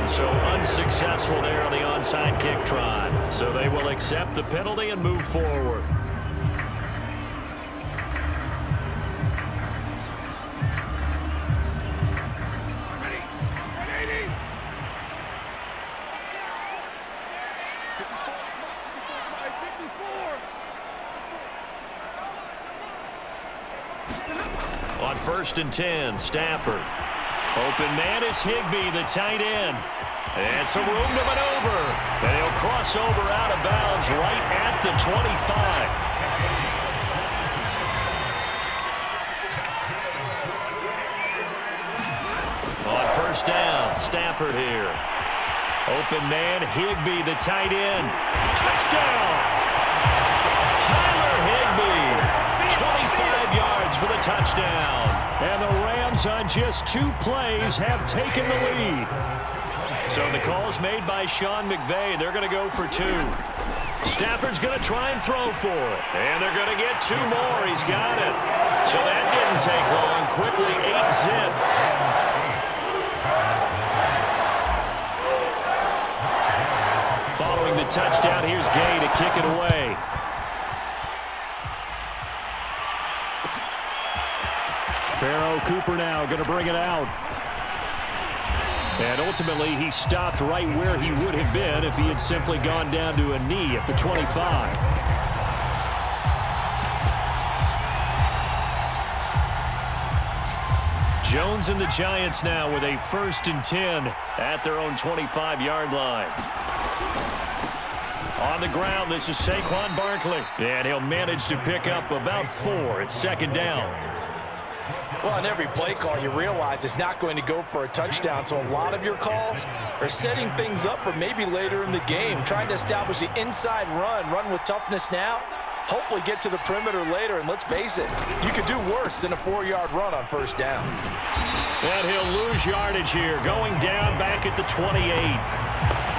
And so unsuccessful there on the onside kick try. So they will accept the penalty and move forward. On 1st and 10, Stafford. Open man is Higbee, the tight end. And some room to maneuver. And he'll cross over out of bounds right at the 25. On 1st down, Stafford here. Open man, Higbee, the tight end. Touchdown! Tyler Higbee. 25 yards for the touchdown. And the Rams on just 2 plays have taken the lead. So the call's made by Sean McVay. They're going to go for 2. Stafford's going to try and throw for it. And they're going to get 2 more. He's got it. So that didn't take long. Quickly 8-zip. Following the touchdown, here's Gay to kick it away. Pharaoh Cooper now going to bring it out. And ultimately, he stopped right where he would have been if he had simply gone down to a knee at the 25. Jones and the Giants now with a 1st and 10 at their own 25-yard line. On the ground, this is Saquon Barkley. And he'll manage to pick up about 4 at 2nd down. Well, on every play call, you realize it's not going to go for a touchdown. So a lot of your calls are setting things up for maybe later in the game, trying to establish the inside run with toughness now, hopefully get to the perimeter later. And let's face it, you could do worse than a 4-yard run on 1st down. And he'll lose yardage here, going down back at the 28.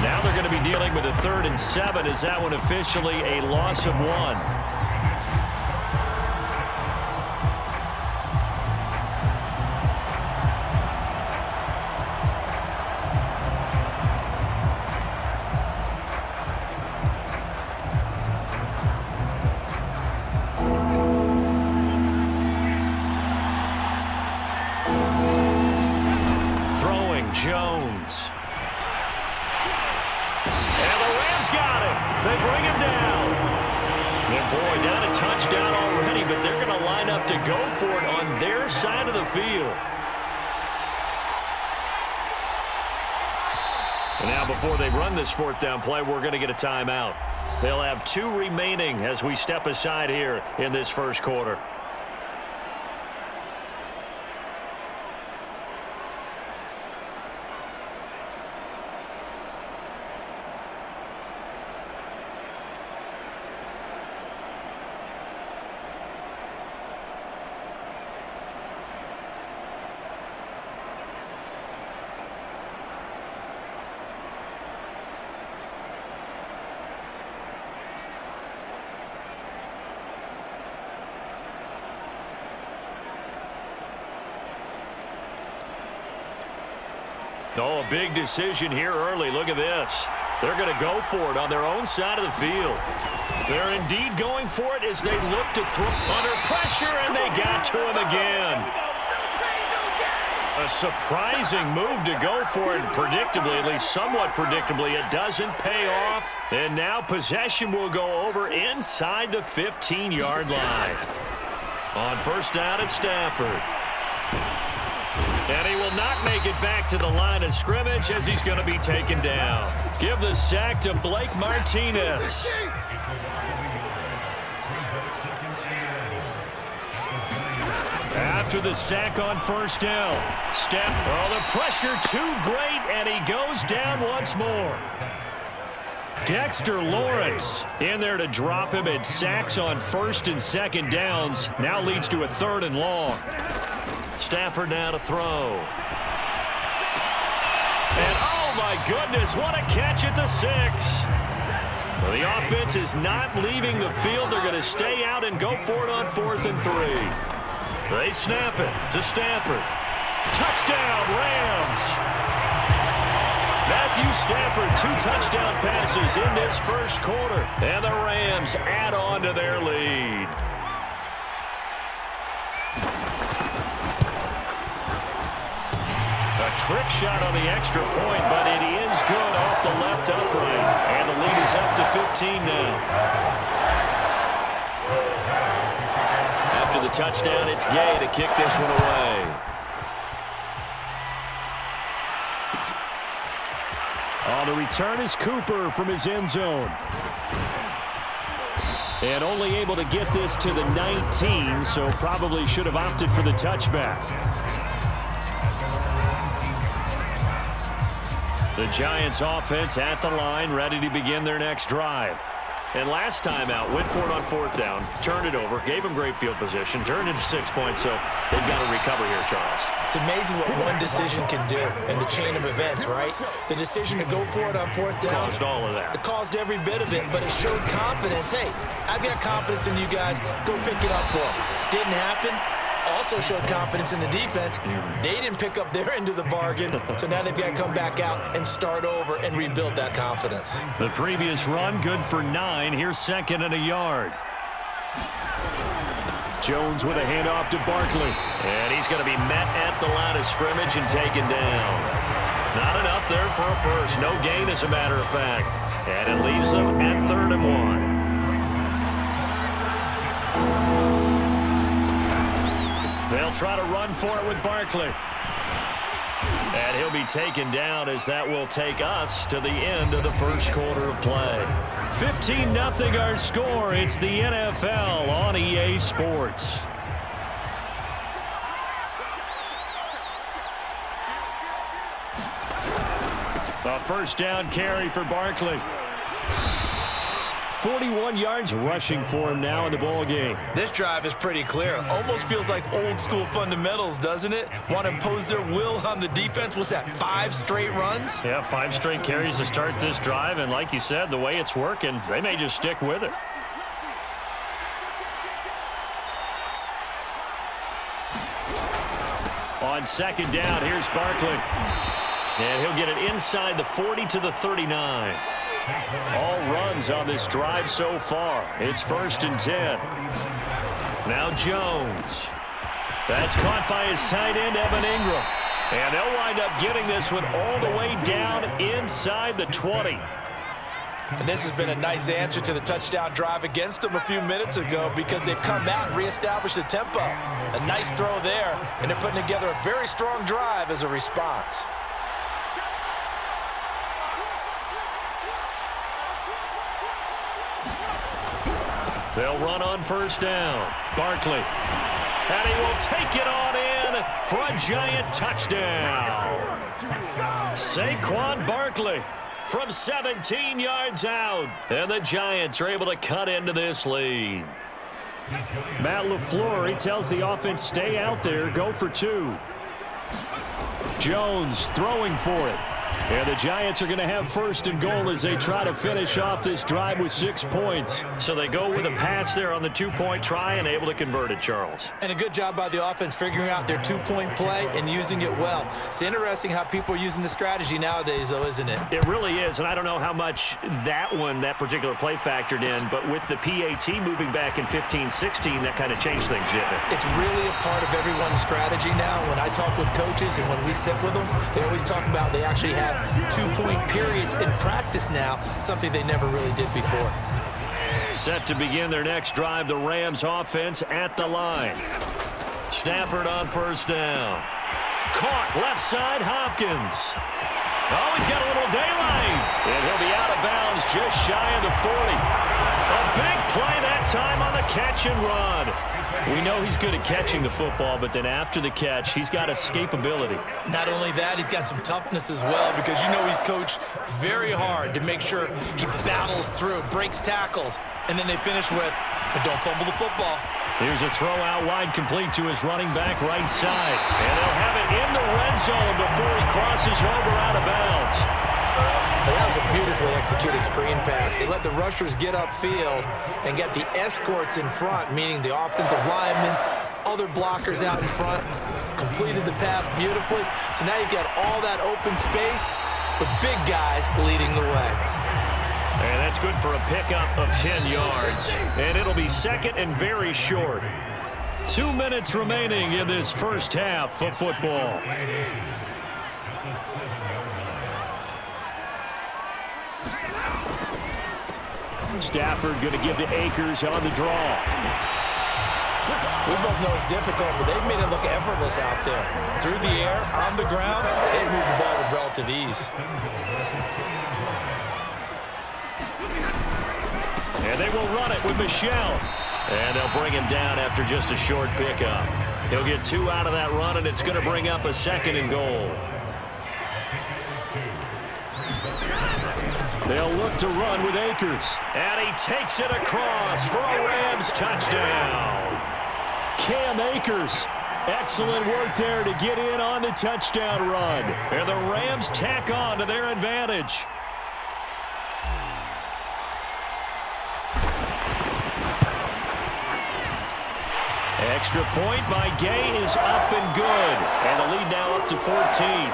Now they're going to be dealing with a 3rd and 7. Is that one officially a loss of 1? Jones. And the Rams got him. They bring him down. And boy, down a touchdown already, but they're going to line up to go for it on their side of the field. And now before they run this 4th down play, we're going to get a timeout. They'll have 2 remaining as we step aside here in this 1st quarter. Oh, a big decision here early. Look at this. They're going to go for it on their own side of the field. They're indeed going for it as they look to throw under pressure, and they got to him again. A surprising move to go for it, and predictably, at least somewhat predictably, it doesn't pay off. And now possession will go over inside the 15-yard line. On 1st down at Stafford. And he will not make it back to the line of scrimmage as he's going to be taken down. Give the sack to Blake Martinez. After the sack on 1st down. The pressure too great, and he goes down once more. Dexter Lawrence in there to drop him, and sacks on 1st and 2nd downs. Now leads to a 3rd and long. Stafford now to throw. And oh my goodness, what a catch at the 6. Well, the offense is not leaving the field. They're going to stay out and go for it on 4th and 3. They snap it to Stafford. Touchdown, Rams. That Matthew Stafford, 2 touchdown passes in this first quarter. And the Rams add on to their lead. A trick shot on the extra point, but it is good off the left upright. And the lead is up to 15 now. After the touchdown, it's Gay to kick this one away. On the return is Cooper from his end zone. And only able to get this to the 19, so probably should have opted for the touchback. The Giants offense at the line, ready to begin their next drive. And last time out, went for it on 4th down, turned it over, gave them great field position, turned into 6 points, so they've got to recover here, Charles. It's amazing what one decision can do in the chain of events, right? The decision to go for it on 4th down. Caused all of that. It caused every bit of it, but it showed confidence. Hey, I've got confidence in you guys. Go pick it up for them. Didn't happen. Also showed confidence in the defense. They didn't pick up their end of the bargain, so now they've got to come back out and start over and rebuild that confidence. The previous run, good for 9. Here's 2nd and a yard. Jones with a handoff to Barkley. And he's going to be met at the line of scrimmage and taken down. Not enough there for a first. No gain, as a matter of fact. And it leaves them at 3rd and 1. They'll try to run for it with Barkley. And he'll be taken down as that will take us to the end of the first quarter of play. 15-0 our score. It's the NFL on EA Sports. A first down carry for Barkley. 41 yards rushing for him now in the ball game. This drive is pretty clear. Almost feels like old school fundamentals, doesn't it? Want to impose their will on the defense. What's that, 5 straight runs? Yeah, 5 straight carries to start this drive. And like you said, the way it's working, they may just stick with it. On 2nd down, here's Barkley. And he'll get it inside the 40 to the 39. All runs on this drive so far. It's 1st and 10. Now Jones. That's caught by his tight end, Evan Ingram. And they'll wind up getting this one all the way down inside the 20. And this has been a nice answer to the touchdown drive against them a few minutes ago because they've come out and reestablished the tempo. A nice throw there, and they're putting together a very strong drive as a response. They'll run on 1st down. Barkley. And he will take it on in for a Giant touchdown. Saquon Barkley from 17 yards out. And the Giants are able to cut into this lead. Matt LaFleur, he tells the offense, stay out there, go for 2. Jones throwing for it. And the Giants are going to have 1st and goal as they try to finish off this drive with 6 points. So they go with a pass there on the 2-point try and able to convert it, Charles. And a good job by the offense figuring out their 2-point play and using it well. It's interesting how people are using the strategy nowadays, though, isn't it? It really is, and I don't know how much that particular play factored in, but with the PAT moving back in 15-16, that kind of changed things, didn't it? It's really a part of everyone's strategy now. When I talk with coaches and when we sit with them, they always talk about they actually have 2-point periods in practice now, something they never really did before. Set to begin their next drive, the Rams offense at the line. Stafford on 1st down. Caught left side, Hopkins. Oh, he's got a little daylight. And he'll be out of bounds just shy of the 40. A big play that time on the catch and run. We know he's good at catching the football, but then after the catch, he's got escapability. Not only that, he's got some toughness as well because you know he's coached very hard to make sure he battles through, breaks tackles, and then they finish with, but don't fumble the football. Here's a throw out wide complete to his running back right side. And they'll have it in the red zone before he crosses over out of bounds. That was a beautifully executed screen pass. They let the rushers get upfield and get the escorts in front, meaning the offensive linemen, other blockers out in front, completed the pass beautifully. So now you've got all that open space, with big guys leading the way. And that's good for a pickup of 10 yards. And it'll be second and very short. 2 minutes remaining in this first half of football. Stafford going to give to Akers on the draw. We both know it's difficult, but they've made it look effortless out there. Through the air, on the ground, they move the ball with relative ease. And they will run it with Michel. And they'll bring him down after just a short pickup. He'll get 2 out of that run, and it's going to bring up a second and goal. They'll look to run with Akers. And he takes it across for a Rams touchdown. Cam Akers. Excellent work there to get in on the touchdown run. And the Rams tack on to their advantage. Extra point by Gay is up and good. And the lead now up to 14.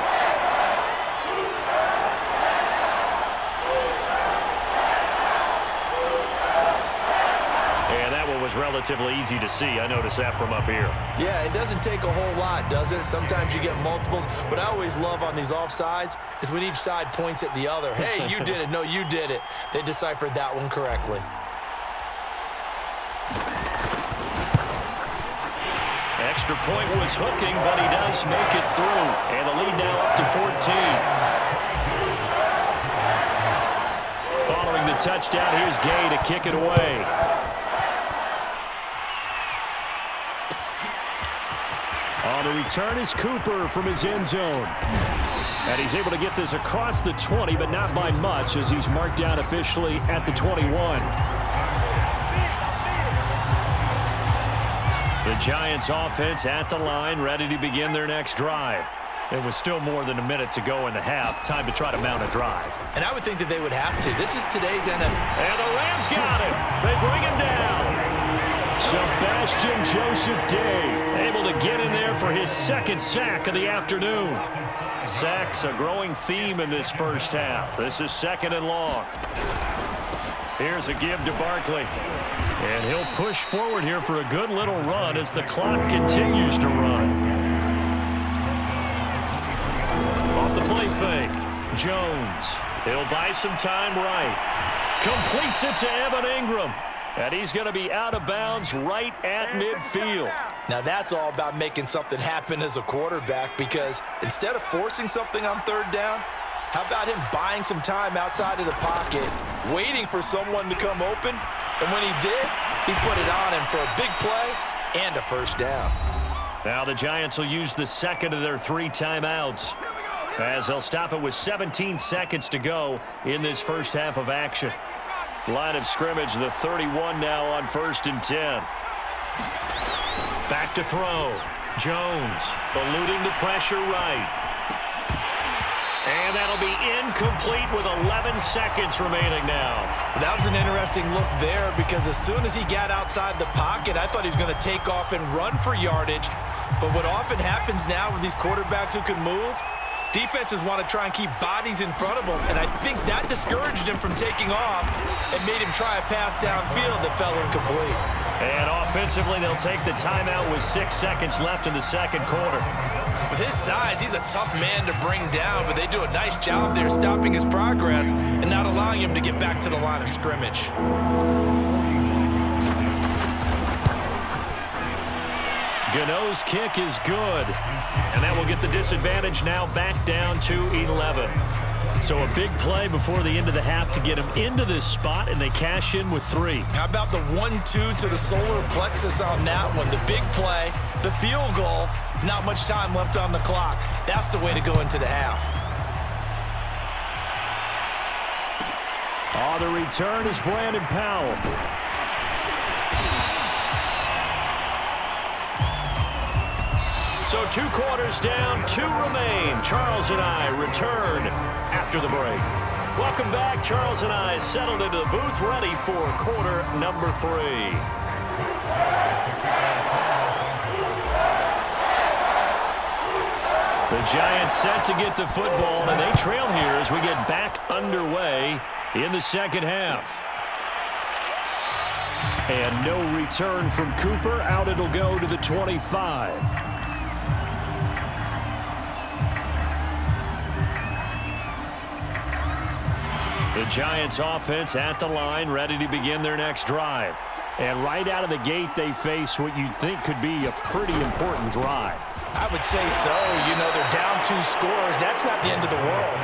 Was relatively easy to see. I noticed that from up here. Yeah, it doesn't take a whole lot, does it? Sometimes you get multiples. What I always love on these offsides is when each side points at the other. Hey, you did it. No, you did it. They deciphered that one correctly. Extra point was hooking, but he does make it through. And the lead now up to 14. Following the touchdown, here's Gay to kick it away. On the return is Cooper from his end zone. And he's able to get this across the 20, but not by much as he's marked down officially at the 21. The Giants offense at the line, ready to begin their next drive. There was still more than a minute to go in the half. Time to try to mount a drive. And I would think that they would have to. This is today's NFL. And the Rams got it. They bring him down. Sebastian Joseph Day able to get in there for his second sack of the afternoon. Sacks a growing theme in this first half. This is second and long. Here's a give to Barkley. And he'll push forward here for a good little run as the clock continues to run. Off the play fake. Jones. He'll buy some time right. Completes it to Evan Ingram. And he's going to be out of bounds right at midfield. Now that's all about making something happen as a quarterback, because instead of forcing something on third down, how about him buying some time outside of the pocket, waiting for someone to come open, and when he did, he put it on him for a big play and a first down. Now the Giants will use the second of their 3 timeouts as they'll stop it with 17 seconds to go in this first half of action. Line of scrimmage, the 31 now on 1st and 10. Back to throw. Jones eluding the pressure right. And that'll be incomplete with 11 seconds remaining now. That was an interesting look there, because as soon as he got outside the pocket, I thought he was going to take off and run for yardage. But what often happens now with these quarterbacks who can move, defenses want to try and keep bodies in front of them, and I think that discouraged him from taking off and made him try a pass downfield that fell incomplete. And offensively, they'll take the timeout with 6 seconds left in the second quarter. With his size, he's a tough man to bring down, but they do a nice job there stopping his progress and not allowing him to get back to the line of scrimmage. Gano's kick is good. And that will get the disadvantage now back down to 11. So a big play before the end of the half to get him into this spot, and they cash in with 3. How about the 1-2 to the solar plexus on that one? The big play, the field goal, not much time left on the clock. That's the way to go into the half. The return is Brandon Powell. So 2 quarters down, 2 remain. Charles and I return after the break. Welcome back. Charles and I settled into the booth, ready for quarter number 3. The The Giants set to get the football, and they trail here as we get back underway in the second half. And no return from Cooper. Out it'll go to the 25. The Giants offense at the line, ready to begin their next drive. And right out of the gate, they face what you'd think could be a pretty important drive. I would say so. You know, they're down 2 scores. That's not the end of the world.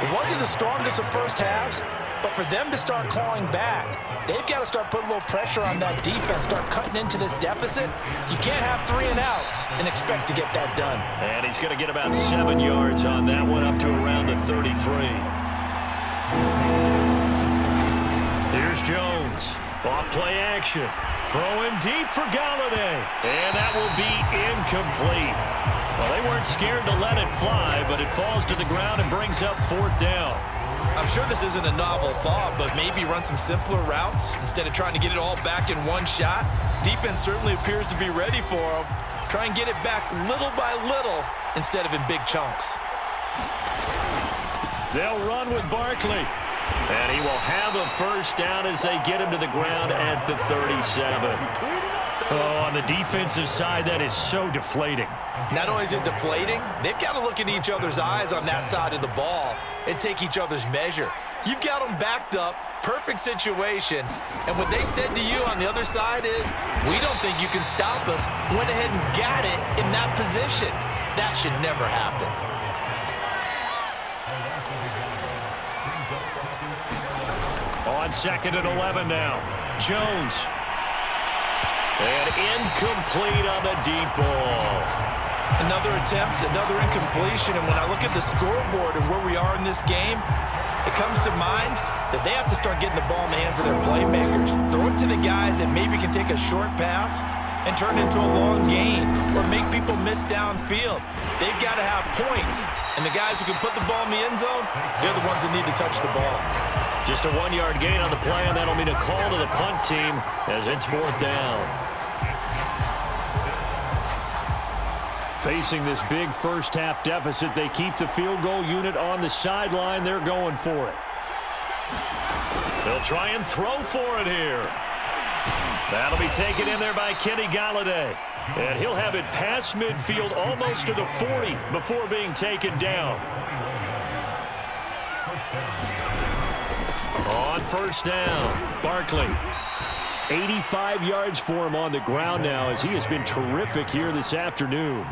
It wasn't the strongest of first halves, but for them to start clawing back, they've got to start putting a little pressure on that defense, start cutting into this deficit. You can't have 3 and outs and expect to get that done. And he's going to get about 7 yards on that one, up to around the 33. Here's Jones. Off play action. Throwing deep for Galladay. And that will be incomplete. Well, they weren't scared to let it fly, but it falls to the ground and brings up 4th down. I'm sure this isn't a novel thought, but maybe run some simpler routes instead of trying to get it all back in one shot. Defense certainly appears to be ready for them. Try and get it back little by little instead of in big chunks. They'll run with Barkley. And he will have a first down as they get him to the ground at the 37. Oh, on the defensive side, that is so deflating. Not only is it deflating, they've got to look in each other's eyes on that side of the ball and take each other's measure. You've got them backed up, perfect situation, and what they said to you on the other side is, we don't think you can stop us. Went ahead and got it in that position. That should never happen. On 2nd and 11 now. Jones. And incomplete on the deep ball. Another attempt, another incompletion, and when I look at the scoreboard and where we are in this game, it comes to mind that they have to start getting the ball in the hands of their playmakers. Throw it to the guys that maybe can take a short pass and turn it into a long gain or make people miss downfield. They've got to have points, and the guys who can put the ball in the end zone, they're the ones that need to touch the ball. Just a 1-yard gain on the play, and that'll mean a call to the punt team as it's 4th down. Facing this big first-half deficit, they keep the field goal unit on the sideline. They're going for it. They'll try and throw for it here. That'll be taken in there by Kenny Galladay. And he'll have it past midfield almost to the 40 before being taken down. On first down, Barkley. 85 yards for him on the ground now as he has been terrific here this afternoon.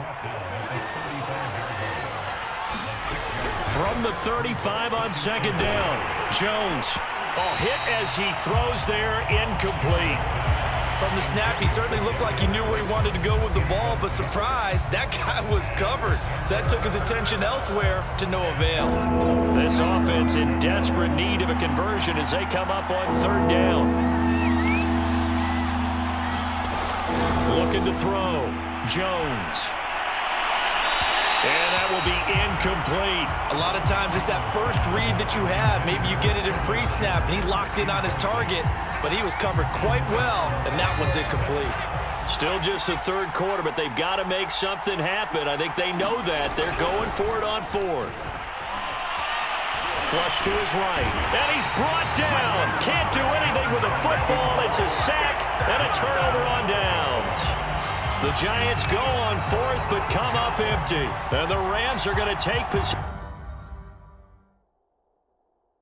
From the 35 on 2nd down, Jones. A hit as he throws there, incomplete. From the snap, he certainly looked like he knew where he wanted to go with the ball, but surprise, that guy was covered. So that took his attention elsewhere to no avail. This offense in desperate need of a conversion as they come up on 3rd down. Looking to throw. Jones. And that will be incomplete. A lot of times it's that first read that you have. Maybe you get it in pre-snap, and he locked in on his target, but he was covered quite well, and that one's incomplete. Still just the 3rd quarter, but they've got to make something happen. I think they know that. They're going for it on 4th. Flush to his right, and he's brought down. Can't do anything with the football. It's a sack and a turnover on downs. The Giants go on 4th, but come up empty. And the Rams are going to take possession.